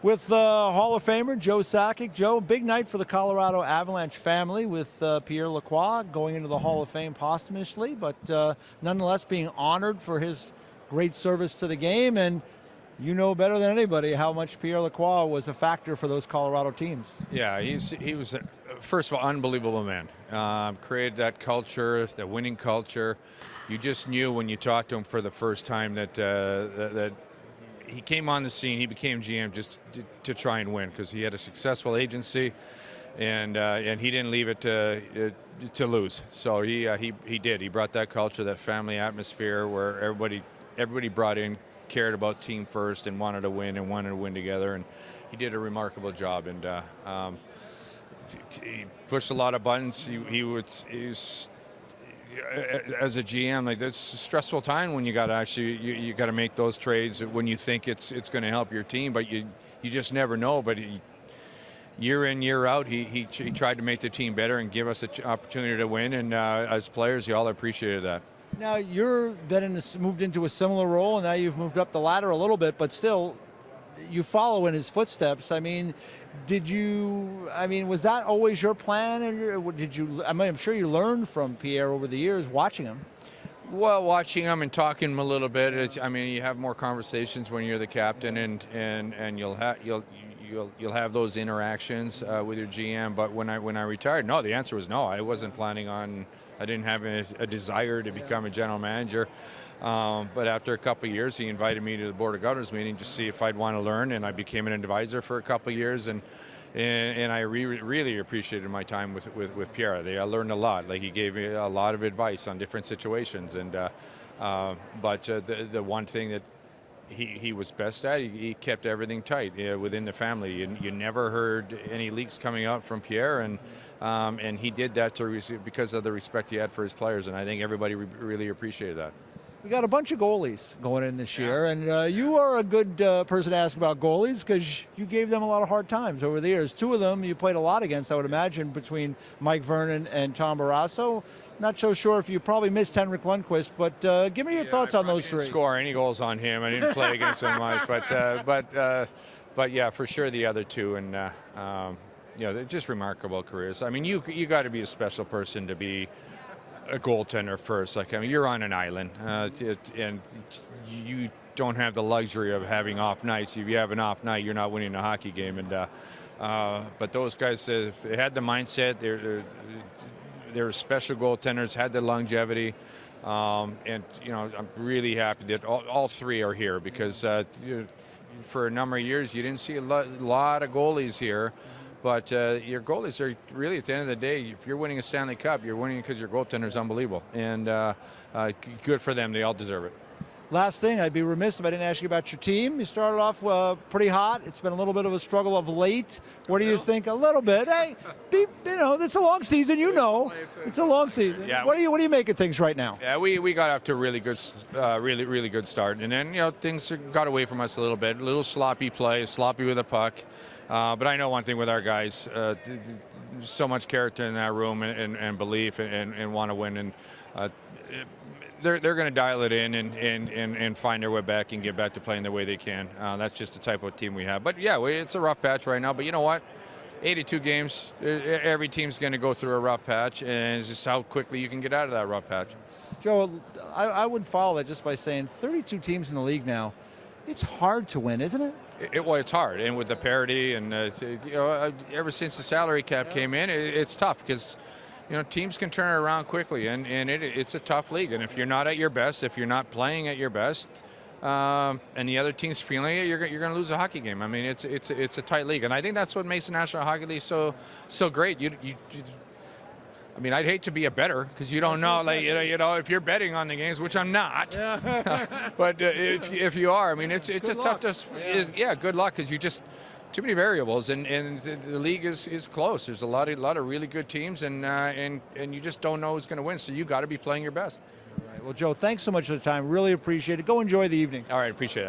with Hall of Famer Joe Sakic. Joe, big night for the Colorado Avalanche family with Pierre Lacroix going into the Hall of Fame posthumously, but nonetheless being honored for his great service to the game. And you know better than anybody how much Pierre Lacroix was a factor for those Colorado teams. Yeah, he was, first of all, unbelievable man. Created that culture, the winning culture. You just knew when you talked to him for the first time that that he came on the scene. He became GM just to try and win because he had a successful agency, and he didn't leave it to lose. So he did. He brought that culture, that family atmosphere where everybody brought in, cared about team first, and wanted to win together. And he did a remarkable job. And he pushed a lot of buttons. He was as a GM, like, it's a stressful time when you got to actually you got to make those trades when you think it's going to help your team, but you just never know. But year in, year out, he tried to make the team better and give us an opportunity to win. And as players, you all appreciated that. Now you've moved into a similar role, and now you've moved up the ladder a little bit, but still, you follow in his footsteps. I mean, was that always your plan? Or I'm sure you learned from Pierre over the years watching him. Well, watching him and talking to him a little bit, you have more conversations when you're the captain, and you'll have those interactions with your GM. But when I retired, no, the answer was no. I wasn't planning on. I didn't have a desire to become a general manager. But after a couple of years, he invited me to the Board of Governors meeting to see if I'd want to learn, and I became an advisor for a couple of years, and I really appreciated my time with Pierre. I learned a lot. Like, he gave me a lot of advice on different situations, and but the one thing that he was best at, he kept everything tight within the family. You never heard any leaks coming out from Pierre, and he did that because of the respect he had for his players, and I think everybody really appreciated that. We got a bunch of goalies going in this year, and you are a good person to ask about goalies because you gave them a lot of hard times over the years. Two of them you played a lot against, I would imagine, between Mike Vernon and Tom Barrasso. Not so sure if you probably missed Henrik Lundqvist, but give me your thoughts on those three. I didn't score any goals on him. I didn't play against him much, but yeah, for sure the other two, and they're just remarkable careers. I mean, you got to be a special person to be a goaltender first. You're on an island, and you don't have the luxury of having off nights. If you have an off night, you're not winning a hockey game. And but those guys, they had the mindset. They're special goaltenders, had the longevity, and I'm really happy that all three are here because for a number of years you didn't see a lot of goalies here. But your goalies are really, at the end of the day, if you're winning a Stanley Cup, you're winning because your goaltender is unbelievable. And good for them. They all deserve it. Last thing, I'd be remiss if I didn't ask you about your team. You started off pretty hot. It's been a little bit of a struggle of late. What do you think? A little bit. Hey, it's a long season. It's a long season. Yeah. What do you make of things right now? Yeah, we got off to a really good start, and then things got away from us a little bit. A little sloppy play, sloppy with the puck. But I know one thing with our guys, so much character in that room and belief and want to win, and they're going to dial it in and find their way back and get back to playing the way they can. That's just the type of team we have. But yeah, it's a rough patch right now. But you know what? 82 games, every team's going to go through a rough patch, and it's just how quickly you can get out of that rough patch. Joe, I would follow that just by saying 32 teams in the league now. It's hard to win, isn't it? Well, it's hard, and with the parity, and ever since the salary cap came in, it's tough because teams can turn it around quickly, and it's a tough league. And if you're not at your best, if you're not playing at your best, and the other team's feeling it, you're going to lose a hockey game. I mean, it's a tight league, and I think that's what makes the National Hockey League so great. I'd hate to be a bettor because you don't know, if you're betting on the games, which I'm not. Yeah. But if you are, it's a tough. Good luck because you just too many variables, and the league is close. There's a lot of really good teams, and you just don't know who's going to win. So you got to be playing your best. All right. Well, Joe, thanks so much for the time. Really appreciate it. Go enjoy the evening. All right, appreciate it.